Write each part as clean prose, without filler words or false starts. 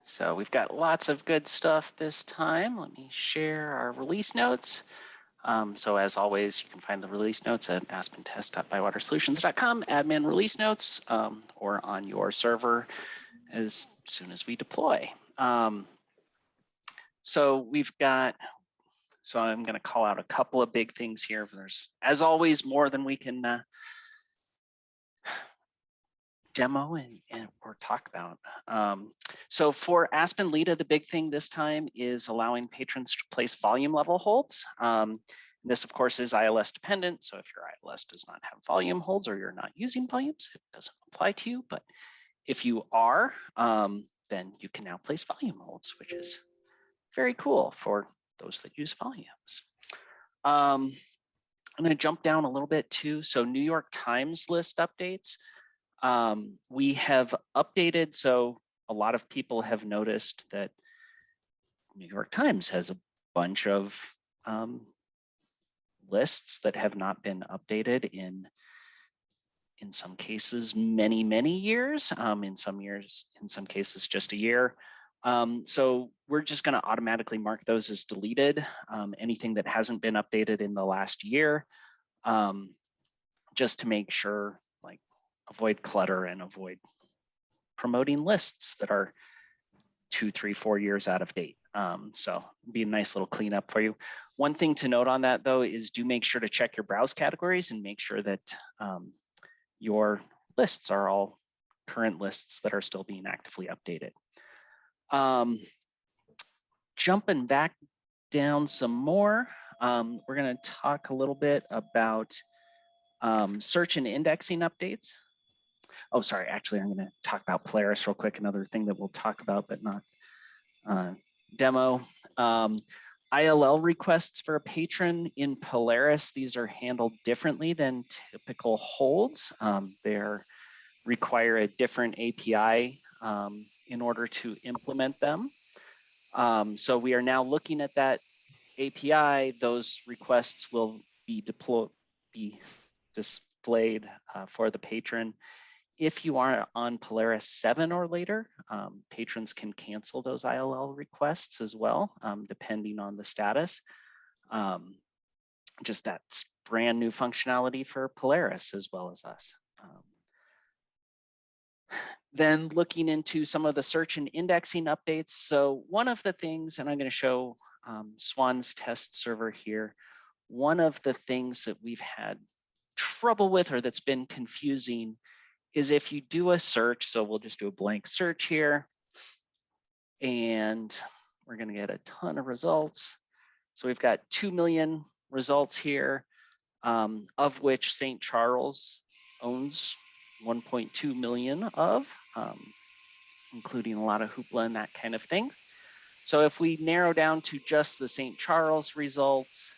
So we've got lots of good stuff this time. Let me share our release notes. So as always, you can find the release notes at aspentest.bywatersolutions.com, admin release notes, or on your server as soon as we deploy. So we've got, so I'm going to call out a couple of big things here. There's, as always, more than we can demo and or talk about. So for Aspen Lita, the big thing this time is allowing patrons to place volume level holds. This, of course, is ILS dependent. So if your ILS does not have volume holds or you're not using volumes, it doesn't apply to you. But if you are, then you can now place volume holds, which is very cool for those that use volumes. I'm going to jump down a little bit too. So New York Times list updates. We have updated, so a lot of people have noticed that New York Times has a bunch of lists that have not been updated in some cases many years, in some cases just a year. So we're just going to automatically mark those as deleted, anything that hasn't been updated in the last year, just to make sure, like, avoid clutter and avoid promoting lists that are 2, 3, 4 years out of date. So it'd be a nice little cleanup for you. One thing to note on that though is do make sure to check your browse categories and make sure that your lists are all current lists that are still being actively updated. Jumping back down some more, we're going to talk a little bit about search and indexing updates. Oh, sorry, actually, I'm going to talk about Polaris real quick, another thing that we'll talk about, but not demo. ILL requests for a patron in Polaris, these are handled differently than typical holds. They require a different API in order to implement them. So we are now looking at that API. Those requests will be displayed for the patron. If you are on Polaris 7 or later, patrons can cancel those ILL requests as well, depending on the status. Just that's brand new functionality for Polaris as well as us. Then looking into some of the search and indexing updates. So one of the things, and I'm going to show Swan's test server here, one of the things that we've had trouble with or that's been confusing is if you do a search, so we'll just do a blank search here, and we're going to get a ton of results. So we've got 2 million results here, of which St. Charles owns 1.2 million of, including a lot of hoopla and that kind of thing. So if we narrow down to just the St. Charles results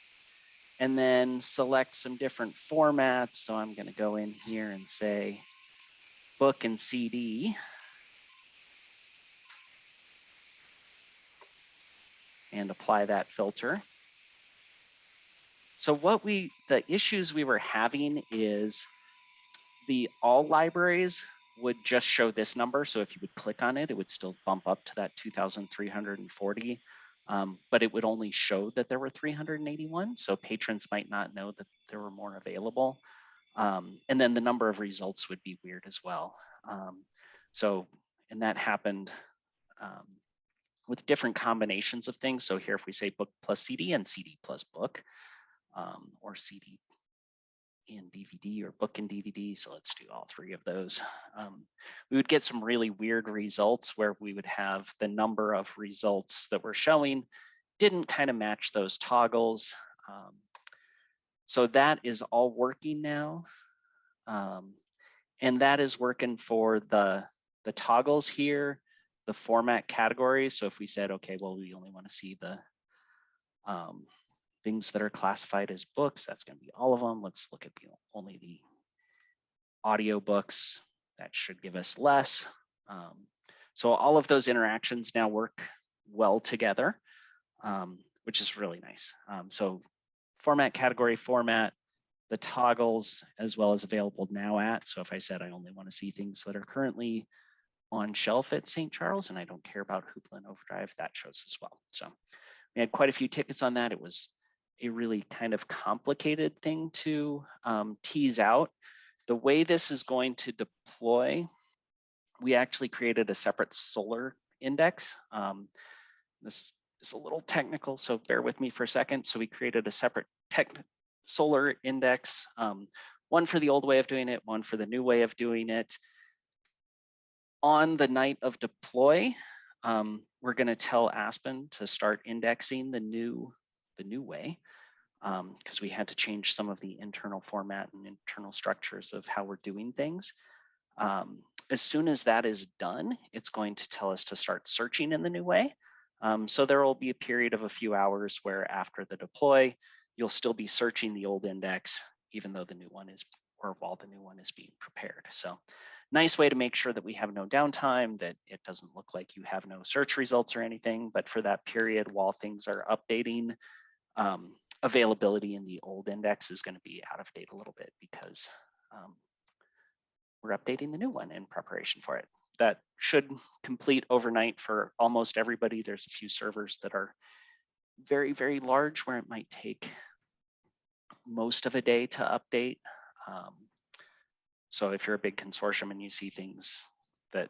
and then select some different formats, so I'm going to go in here and say book and CD, and apply that filter. So the issues we were having is the all libraries would just show this number. So if you would click on it, it would still bump up to that 2,340, but it would only show that there were 381. So patrons might not know that there were more available. And then the number of results would be weird as well. And that happened with different combinations of things. So here, if we say book plus CD and CD plus book, or CD in DVD or book in DVD, so let's do all three of those, we would get some really weird results where we would have the number of results that we're showing didn't kind of match those toggles. So that is all working now. And that is working for the toggles here, the format categories. So if we said, okay, well, we only want to see the things that are classified as books, that's going to be all of them. Let's look at only the audio books. That should give us less. So all of those interactions now work well together, which is really nice. So format, category, format, the toggles, as well as available now at. So if I said I only want to see things that are currently on shelf at St. Charles, and I don't care about Hoopla and Overdrive, that shows as well. So we had quite a few tickets on that. It was a really kind of complicated thing to tease out. The way this is going to deploy, we actually created a separate solar index. This is a little technical, so bear with me for a second. So we created a separate solar index, one for the old way of doing it, one for the new way of doing it. On the night of deploy, we're going to tell Aspen to start indexing the new way, because we had to change some of the internal format and internal structures of how we're doing things. As soon as that is done, it's going to tell us to start searching in the new way. So there will be a period of a few hours where after the deploy, you'll still be searching the old index, even though the new one is, or while the new one is being prepared. So nice way to make sure that we have no downtime, that it doesn't look like you have no search results or anything, but for that period while things are updating, availability in the old index is going to be out of date a little bit because we're updating the new one in preparation for it. That should complete overnight for almost everybody. There's a few servers that are very, very large where it might take most of a day to update. So if you're a big consortium and you see things that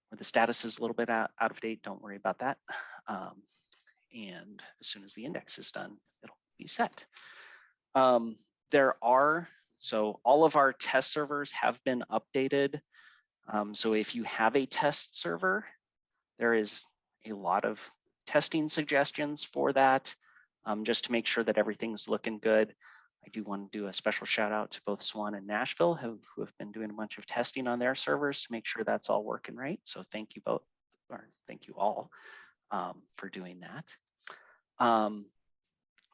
where the status is a little bit out of date, don't worry about that. And as soon as the index is done, it'll be set. So all of our test servers have been updated. So if you have a test server, there is a lot of testing suggestions for that, just to make sure that everything's looking good. I do want to do a special shout out to both Swan and Nashville who have been doing a bunch of testing on their servers to make sure that's all working right. So thank you both, or thank you all for doing that.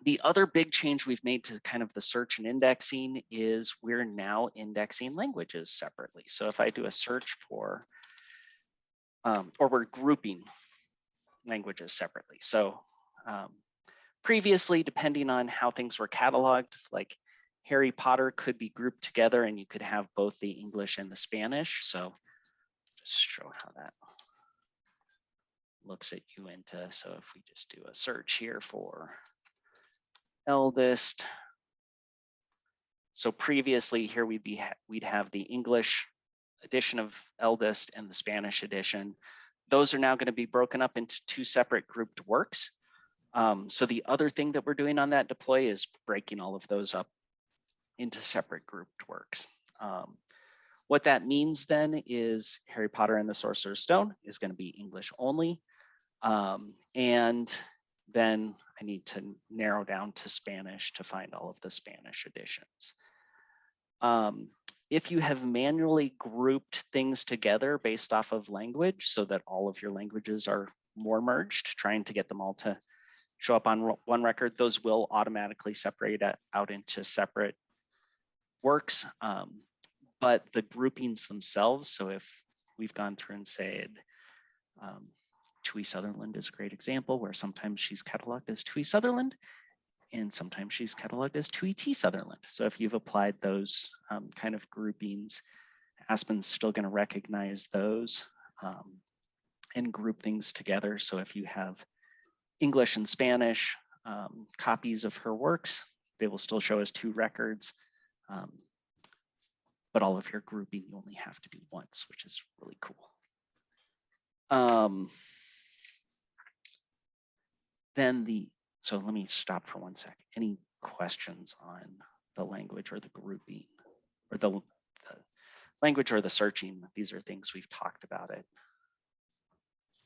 The other big change we've made to kind of the search and indexing is we're now indexing languages separately. So if I do a search for, or we're grouping languages separately. So previously, depending on how things were cataloged, like Harry Potter could be grouped together and you could have both the English and the Spanish. So just show how that looks at Uinta. So if we just do a search here for eldest. So previously here we'd have the English edition of eldest and the Spanish edition. Those are now going to be broken up into two separate grouped works. So the other thing that we're doing on that deploy is breaking all of those up into separate grouped works. What that means then is Harry Potter and the Sorcerer's Stone is going to be English only. And then I need to narrow down to Spanish to find all of the Spanish editions. If you have manually grouped things together based off of language so that all of your languages are more merged, trying to get them all to show up on one record, those will automatically separate out into separate works. But the groupings themselves, so if we've gone through and said, Tui Sutherland is a great example where sometimes she's cataloged as Tui Sutherland and sometimes she's cataloged as Tui T Sutherland. So if you've applied those kind of groupings, Aspen's still going to recognize those and group things together. So if you have English and Spanish copies of her works, they will still show as two records. But all of your grouping you only have to do once, which is really cool. So let me stop for 1 sec. Any questions on the language or the grouping or the language or the searching? These are things we've talked about at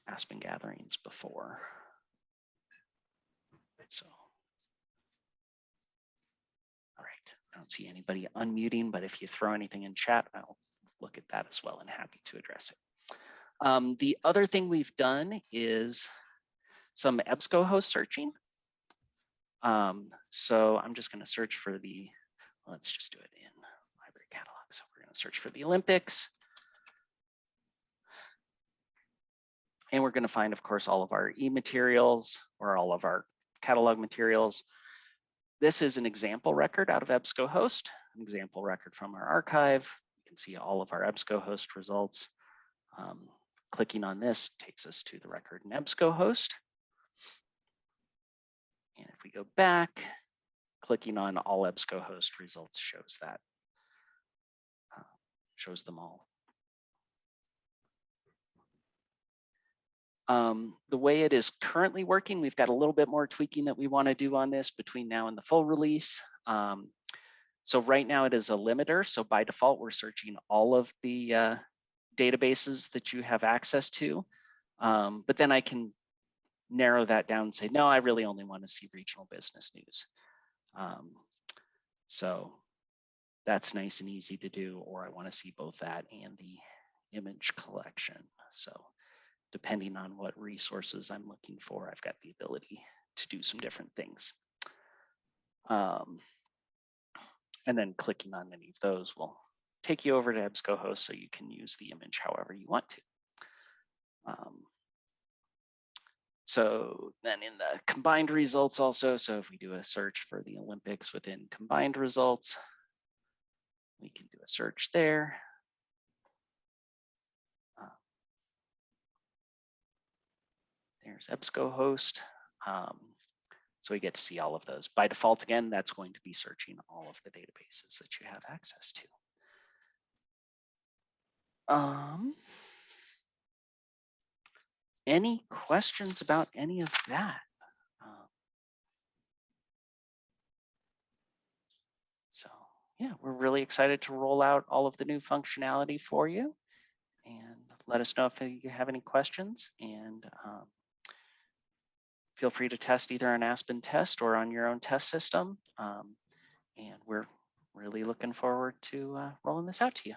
Aspen gatherings before. So, all right, I don't see anybody unmuting, but if you throw anything in chat, I'll look at that as well and happy to address it. The other thing we've done is some Ebscohost searching. So I'm just going to search for let's just do it in library catalog. So we're going to search for the Olympics. And we're going to find, of course, all of our e-materials or all of our catalog materials. This is an example record out of Ebscohost, an example record from our archive. You can see all of our Ebscohost results. clicking on this takes us to the record in Ebscohost. And if we go back, clicking on all Ebscohost results shows that, shows them all. The way it is currently working, we've got a little bit more tweaking that we want to do on this between now and the full release. So right now it is a limiter. So by default, we're searching all of the databases that you have access to. But then I can narrow that down and say, no, I really only want to see regional business news. So that's nice and easy to do, or I want to see both that and the image collection. So depending on what resources I'm looking for, I've got the ability to do some different things. And then clicking on any of those will take you over to Ebscohost so you can use the image however you want to. So then in the combined results also, so if we do a search for the Olympics within combined results, we can do a search there. There's Ebscohost. So we get to see all of those. By default, again, that's going to be searching all of the databases that you have access to. Any questions about any of that? So yeah, we're really excited to roll out all of the new functionality for you, and let us know if you have any questions, and feel free to test either an Aspen test or on your own test system. And we're really looking forward to rolling this out to you.